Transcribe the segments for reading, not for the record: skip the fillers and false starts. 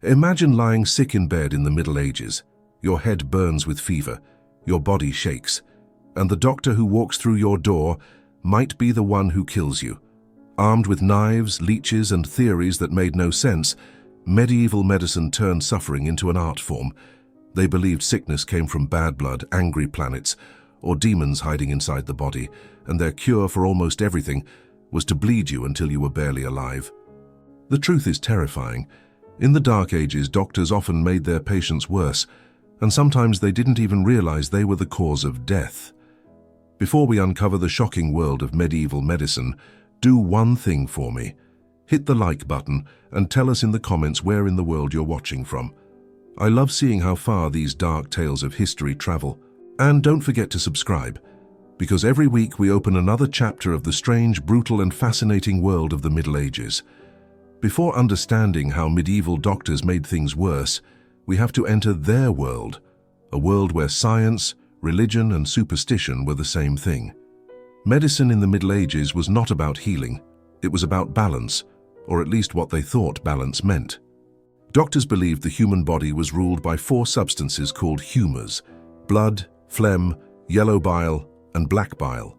Imagine lying sick in bed in the Middle Ages. Your head burns with fever, your body shakes, and the doctor who walks through your door might be the one who kills you. Armed with knives, leeches, and theories that made no sense, medieval medicine turned suffering into an art form. They believed sickness came from bad blood, angry planets, or demons hiding inside the body, and their cure for almost everything was to bleed you until you were barely alive. The truth is terrifying. In the Dark Ages, doctors often made their patients worse, and sometimes they didn't even realize they were the cause of death. Before we uncover the shocking world of medieval medicine, do one thing for me. Hit the like button and tell us in the comments where in the world you're watching from. I love seeing how far these dark tales of history travel. And don't forget to subscribe, because every week we open another chapter of the strange, brutal, and fascinating world of the Middle Ages. Before understanding how medieval doctors made things worse, we have to enter their world, a world where science, religion, and superstition were the same thing. Medicine in the Middle Ages was not about healing, it was about balance, or at least what they thought balance meant. Doctors believed the human body was ruled by 4 substances called humours: blood, phlegm, yellow bile, and black bile.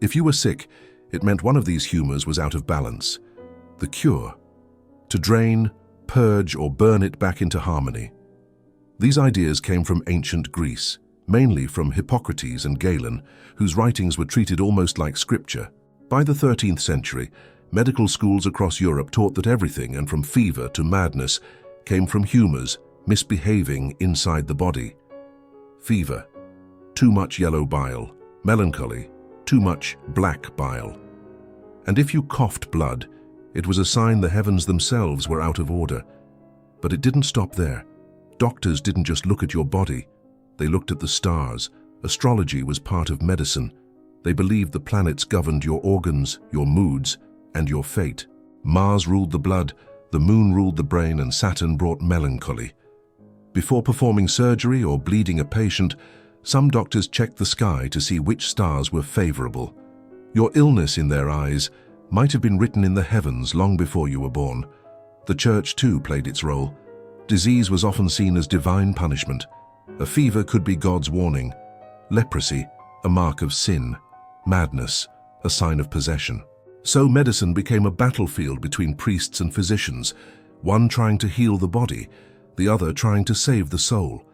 If you were sick, it meant one of these humours was out of balance. The cure: to drain, purge, or burn it back into harmony. These ideas came from ancient Greece, mainly from Hippocrates and Galen, whose writings were treated almost like scripture. By the 13th century, medical schools across Europe taught that everything, and from fever to madness, came from humours misbehaving inside the body. Fever: too much yellow bile. Melancholy: too much black bile. And if you coughed blood, it was a sign the heavens themselves were out of order. But it didn't stop there. Doctors didn't just look at your body, they looked at the stars. Astrology was part of medicine. They believed the planets governed your organs, your moods, and your fate. Mars ruled the blood, the moon ruled the brain, and Saturn brought melancholy. Before performing surgery or bleeding a patient, some doctors checked the sky to see which stars were favorable. Your illness, in their eyes, might have been written in the heavens long before you were born. The church, too, played its role. Disease was often seen as divine punishment. A fever could be God's warning. Leprosy, a mark of sin. Madness, a sign of possession. So medicine became a battlefield between priests and physicians, one trying to heal the body, the other trying to save the soul.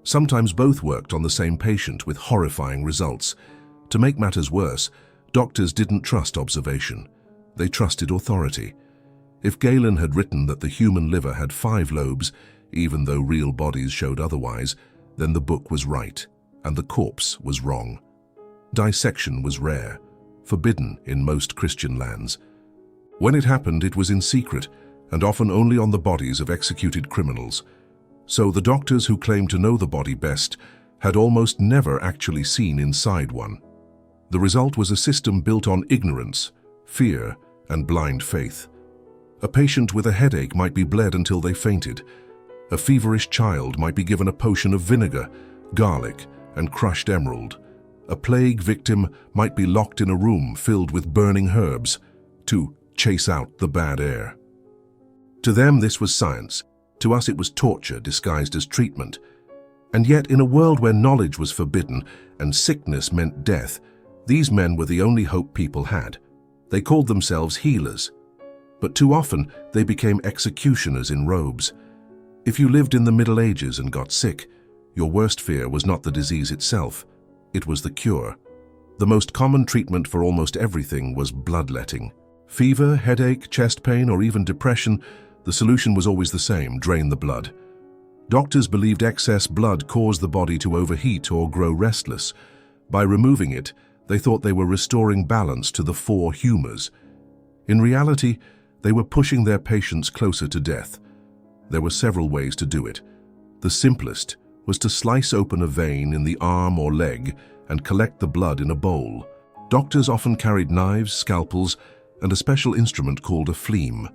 Sometimes both worked on the same patient with horrifying results. To make matters worse, doctors didn't trust observation. They trusted authority. If Galen had written that the human liver had 5 lobes, even though real bodies showed otherwise, then the book was right, and the corpse was wrong. Dissection was rare, forbidden in most Christian lands. When it happened, it was in secret, and often only on the bodies of executed criminals. So the doctors who claimed to know the body best had almost never actually seen inside one. The result was a system built on ignorance, fear, and blind faith. A patient with a headache might be bled until they fainted. A feverish child might be given a potion of vinegar, garlic, and crushed emerald. A plague victim might be locked in a room filled with burning herbs to chase out the bad air. To them, this was science. To us, it was torture disguised as treatment. And yet, in a world where knowledge was forbidden and sickness meant death, these men were the only hope people had. They called themselves healers. But too often, they became executioners in robes. If you lived in the Middle Ages and got sick, your worst fear was not the disease itself, it was the cure. The most common treatment for almost everything was bloodletting. Fever, headache, chest pain, or even depression, the solution was always the same: drain the blood. Doctors believed excess blood caused the body to overheat or grow restless. By removing it, they thought they were restoring balance to the 4 humours. In reality, they were pushing their patients closer to death. There were several ways to do it. The simplest was to slice open a vein in the arm or leg and collect the blood in a bowl. Doctors often carried knives, scalpels, and a special instrument called a phleem,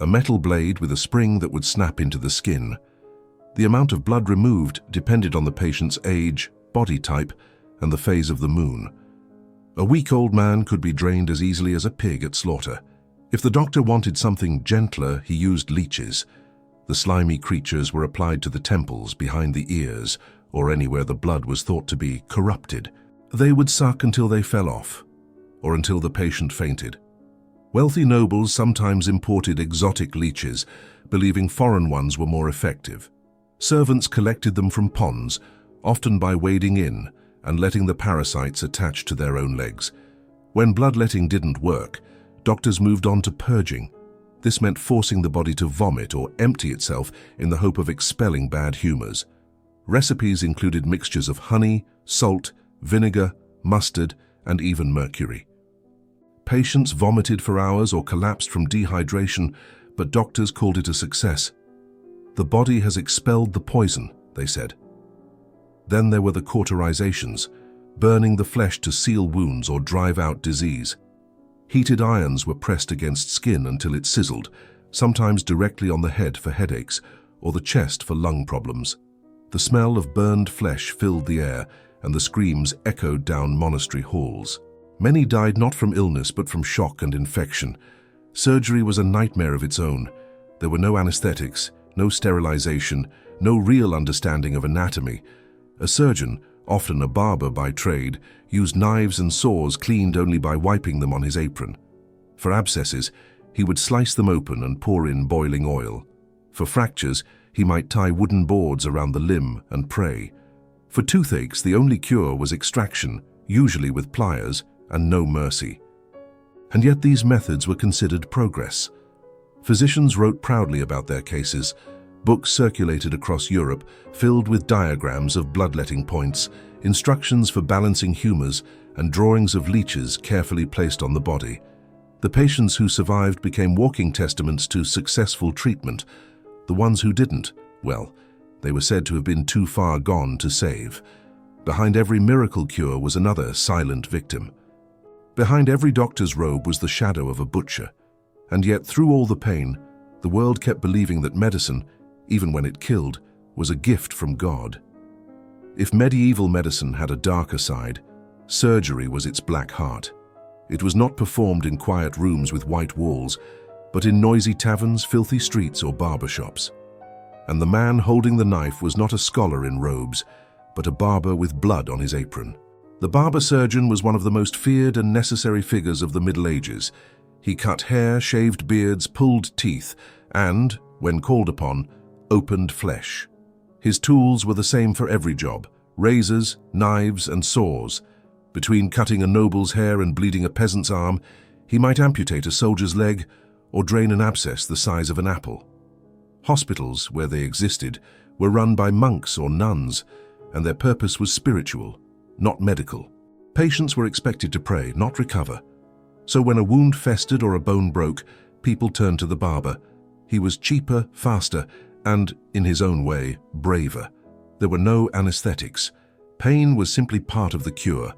a metal blade with a spring that would snap into the skin. The amount of blood removed depended on the patient's age, body type, and the phase of the moon. A weak old man could be drained as easily as a pig at slaughter. If the doctor wanted something gentler, he used leeches. The slimy creatures were applied to the temples, behind the ears, or anywhere the blood was thought to be corrupted. They would suck until they fell off, or until the patient fainted. Wealthy nobles sometimes imported exotic leeches, believing foreign ones were more effective. Servants collected them from ponds, often by wading in and letting the parasites attach to their own legs. When bloodletting didn't work, doctors moved on to purging. This meant forcing the body to vomit or empty itself in the hope of expelling bad humors. Recipes included mixtures of honey, salt, vinegar, mustard, and even mercury. Patients vomited for hours or collapsed from dehydration, but doctors called it a success. The body has expelled the poison, they said. Then there were the cauterizations, burning the flesh to seal wounds or drive out disease. Heated irons were pressed against skin until it sizzled, sometimes directly on the head for headaches or the chest for lung problems. The smell of burned flesh filled the air, and the screams echoed down monastery halls. Many died not from illness but from shock and infection. Surgery was a nightmare of its own. There were no anesthetics, no sterilization, no real understanding of anatomy. A surgeon, often a barber by trade, used knives and saws cleaned only by wiping them on his apron. For abscesses, he would slice them open and pour in boiling oil. For fractures, he might tie wooden boards around the limb and pray. For toothaches, the only cure was extraction, usually with pliers, and no mercy. And yet these methods were considered progress. Physicians wrote proudly about their cases. Books circulated across Europe, filled with diagrams of bloodletting points, instructions for balancing humors, and drawings of leeches carefully placed on the body. The patients who survived became walking testaments to successful treatment. The ones who didn't, well, they were said to have been too far gone to save. Behind every miracle cure was another silent victim. Behind every doctor's robe was the shadow of a butcher. And yet, through all the pain, the world kept believing that medicine, even when it killed, was a gift from God. If medieval medicine had a darker side, surgery was its black heart. It was not performed in quiet rooms with white walls, but in noisy taverns, filthy streets, or barber shops. And the man holding the knife was not a scholar in robes, but a barber with blood on his apron. The barber-surgeon was one of the most feared and necessary figures of the Middle Ages. He cut hair, shaved beards, pulled teeth, and, when called upon, opened flesh. His tools were the same for every job: razors, knives, and saws. Between cutting a noble's hair and bleeding a peasant's arm, he might amputate a soldier's leg or drain an abscess the size of an apple. Hospitals, where they existed, were run by monks or nuns, and their purpose was spiritual, not medical. Patients were expected to pray, not recover. So when a wound festered or a bone broke, people turned to the barber. He was cheaper, faster, and, in his own way, braver. There were no anesthetics. Pain was simply part of the cure.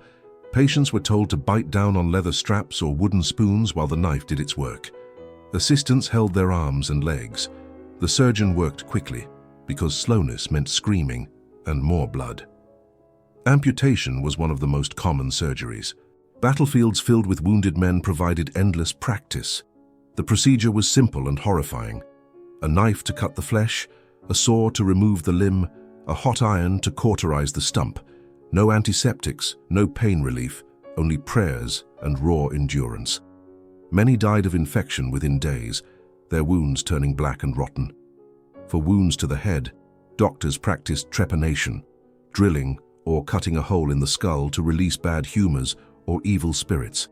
Patients were told to bite down on leather straps or wooden spoons while the knife did its work. Assistants held their arms and legs. The surgeon worked quickly, because slowness meant screaming and more blood. Amputation was one of the most common surgeries. Battlefields filled with wounded men provided endless practice. The procedure was simple and horrifying. A knife to cut the flesh, a saw to remove the limb, a hot iron to cauterize the stump. No antiseptics, no pain relief, only prayers and raw endurance. Many died of infection within days, their wounds turning black and rotten. For wounds to the head, doctors practiced trepanation, drilling or cutting a hole in the skull to release bad humors or evil spirits.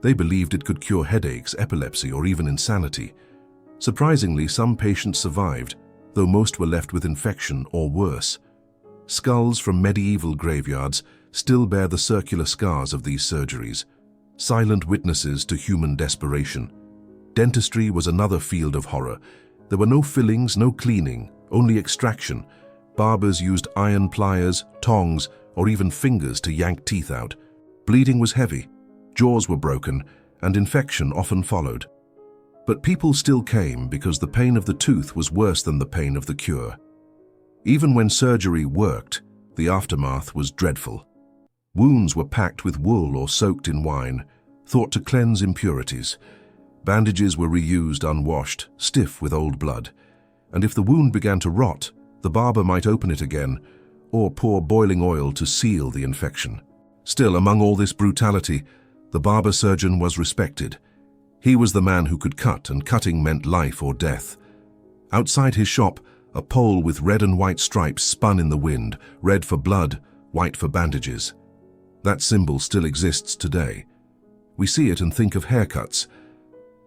They believed it could cure headaches, epilepsy, or even insanity. Surprisingly, some patients survived, though most were left with infection or worse. Skulls from medieval graveyards still bear the circular scars of these surgeries, silent witnesses to human desperation. Dentistry was another field of horror. There were no fillings, no cleaning, only extraction. Barbers used iron pliers, tongs, or even fingers to yank teeth out. Bleeding was heavy, jaws were broken, and infection often followed. But people still came because the pain of the tooth was worse than the pain of the cure. Even when surgery worked, the aftermath was dreadful. Wounds were packed with wool or soaked in wine, thought to cleanse impurities. Bandages were reused unwashed, stiff with old blood. and if the wound began to rot, the barber might open it again or pour boiling oil to seal the infection. Still, among all this brutality, the barber-surgeon was respected. He was the man who could cut, and cutting meant life or death. Outside his shop, a pole with red and white stripes spun in the wind, red for blood, white for bandages. That symbol still exists today. We see it and think of haircuts,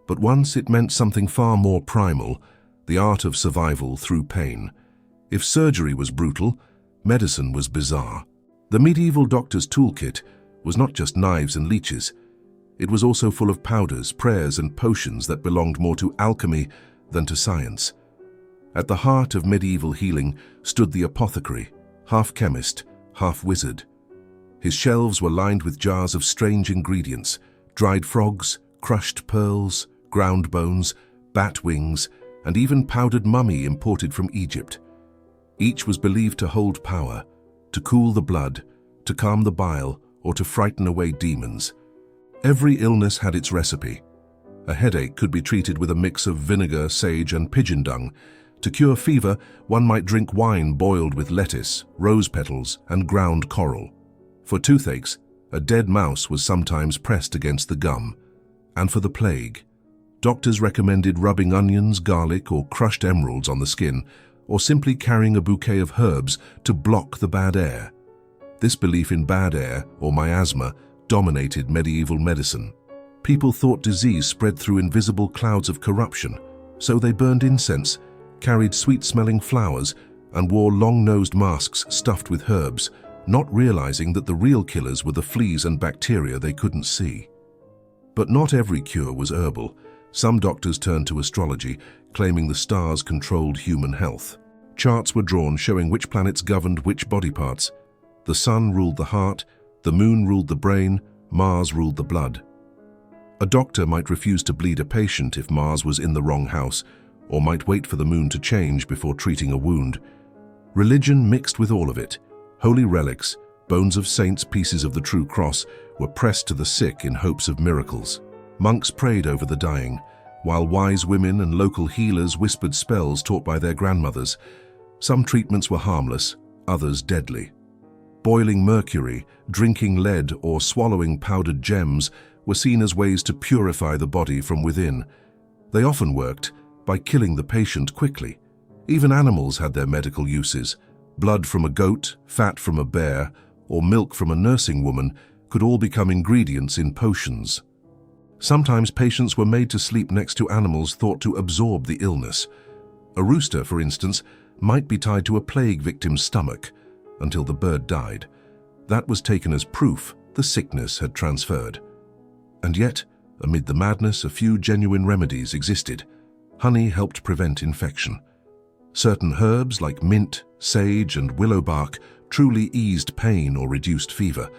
but once it meant something far more primal, the art of survival through pain. If surgery was brutal, medicine was bizarre. The medieval doctor's toolkit was not just knives and leeches. It was also full of powders, prayers, and potions that belonged more to alchemy than to science. At the heart of medieval healing stood the apothecary, half chemist, half wizard. His shelves were lined with jars of strange ingredients: dried frogs, crushed pearls, ground bones, bat wings, and even powdered mummy imported from Egypt. Each was believed to hold power, to cool the blood, to calm the bile, or to frighten away demons. Every illness had its recipe. A headache could be treated with a mix of vinegar, sage, and pigeon dung. To cure fever, one might drink wine boiled with lettuce, rose petals, and ground coral. For toothaches, a dead mouse was sometimes pressed against the gum. And for the plague, doctors recommended rubbing onions, garlic, or crushed emeralds on the skin, or simply carrying a bouquet of herbs to block the bad air. This belief in bad air, or miasma, dominated medieval medicine. People thought disease spread through invisible clouds of corruption, so they burned incense, carried sweet-smelling flowers, and wore long-nosed masks stuffed with herbs, not realizing that the real killers were the fleas and bacteria they couldn't see. But not every cure was herbal. Some doctors turned to astrology, claiming the stars controlled human health. Charts were drawn showing which planets governed which body parts. The sun ruled the heart, the moon ruled the brain, Mars ruled the blood. A doctor might refuse to bleed a patient if Mars was in the wrong house, or might wait for the moon to change before treating a wound. Religion mixed with all of it. Holy relics, bones of saints, pieces of the true cross, were pressed to the sick in hopes of miracles. Monks prayed over the dying, while wise women and local healers whispered spells taught by their grandmothers. Some treatments were harmless, others deadly. Boiling mercury, drinking lead, or swallowing powdered gems were seen as ways to purify the body from within. They often worked by killing the patient quickly. Even animals had their medical uses. Blood from a goat, fat from a bear, or milk from a nursing woman could all become ingredients in potions. Sometimes patients were made to sleep next to animals thought to absorb the illness. A rooster, for instance, might be tied to a plague victim's stomach until the bird died. That was taken as proof the sickness had transferred. And yet, amid the madness, a few genuine remedies existed. Honey helped prevent infection. Certain herbs like mint, sage, and willow bark truly eased pain or reduced fever,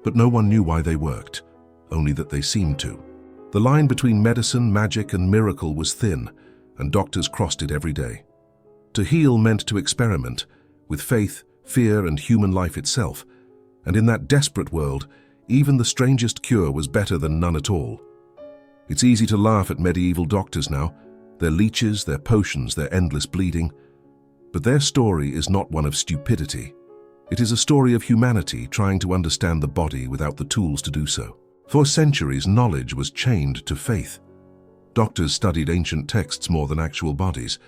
but no one knew why they worked, only that they seemed to. The line between medicine, magic, and miracle was thin, and doctors crossed it every day. To heal meant to experiment, with faith, fear, and human life itself, and in that desperate world, even the strangest cure was better than none at all. It's easy to laugh at medieval doctors now, their leeches, their potions, their endless bleeding. But their story is not one of stupidity. It is a story of humanity trying to understand the body without the tools to do so. For centuries, knowledge was chained to faith. Doctors studied ancient texts more than actual bodies.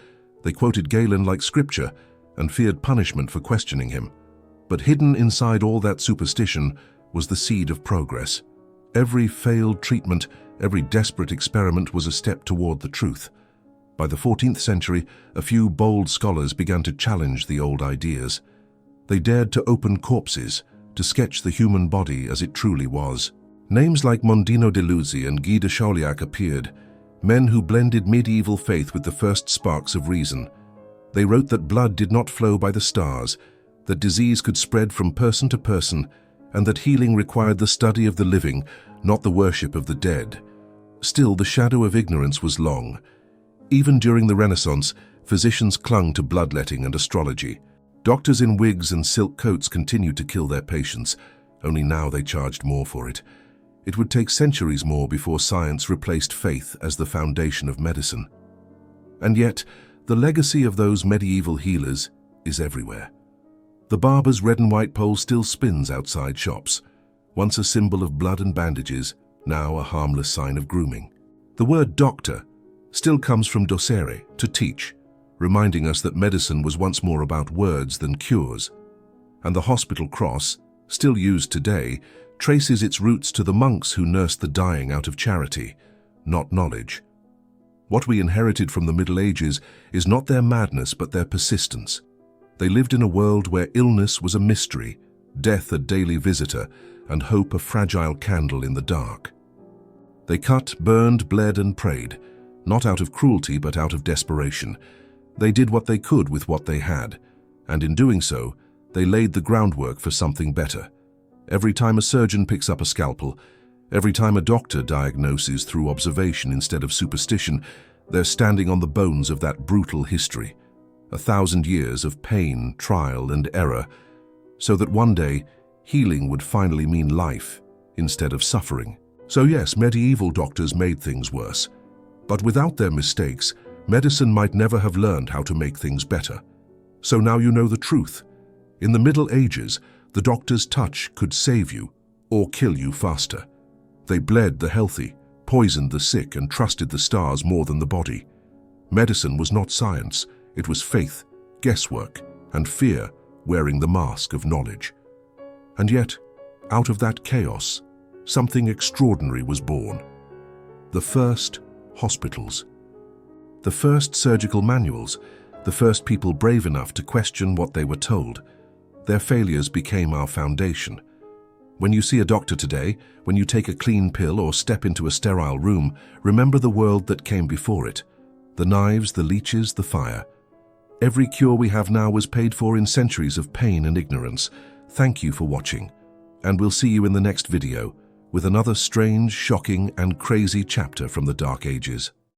They quoted Galen like scripture and feared punishment for questioning him. But hidden inside all that superstition was the seed of progress. Every failed treatment, every desperate experiment was a step toward the truth. By the 14th century, a few bold scholars began to challenge the old ideas. They dared to open corpses, to sketch the human body as it truly was. Names like Mondino de Luzzi and Guy de Chauliac appeared, men who blended medieval faith with the first sparks of reason. They wrote that blood did not flow by the stars, that disease could spread from person to person, and that healing required the study of the living, not the worship of the dead. Still, the shadow of ignorance was long. Even during the Renaissance, physicians clung to bloodletting and astrology. Doctors in wigs and silk coats continued to kill their patients, only now they charged more for it. It would take centuries more before science replaced faith as the foundation of medicine. And yet, the legacy of those medieval healers is everywhere. The barber's red and white pole still spins outside shops, once a symbol of blood and bandages, now a harmless sign of grooming. The word doctor still comes from docere, to teach, reminding us that medicine was once more about words than cures. And the hospital cross, still used today, traces its roots to the monks who nursed the dying out of charity, not knowledge. What we inherited from the Middle Ages is not their madness but their persistence. They lived in a world where illness was a mystery, death a daily visitor, and hope a fragile candle in the dark. They cut, burned, bled, and prayed, not out of cruelty but out of desperation. They did what they could with what they had, and in doing so, they laid the groundwork for something better. Every time a surgeon picks up a scalpel, every time a doctor diagnoses through observation instead of superstition, they're standing on the bones of that brutal history. 1,000 years of pain, trial, and error, so that one day, healing would finally mean life instead of suffering. So yes, medieval doctors made things worse. But without their mistakes, medicine might never have learned how to make things better. So now you know the truth. In the Middle Ages, the doctor's touch could save you or kill you faster. They bled the healthy, poisoned the sick, and trusted the stars more than the body. Medicine was not science. It was faith, guesswork, and fear wearing the mask of knowledge. And yet, out of that chaos, something extraordinary was born. The first hospitals. The first surgical manuals, the first people brave enough to question what they were told. Their failures became our foundation. When you see a doctor today, when you take a clean pill or step into a sterile room, remember the world that came before it. The knives, the leeches, the fire. Every cure we have now was paid for in centuries of pain and ignorance. Thank you for watching, and we'll see you in the next video with another strange, shocking, and crazy chapter from the Dark Ages.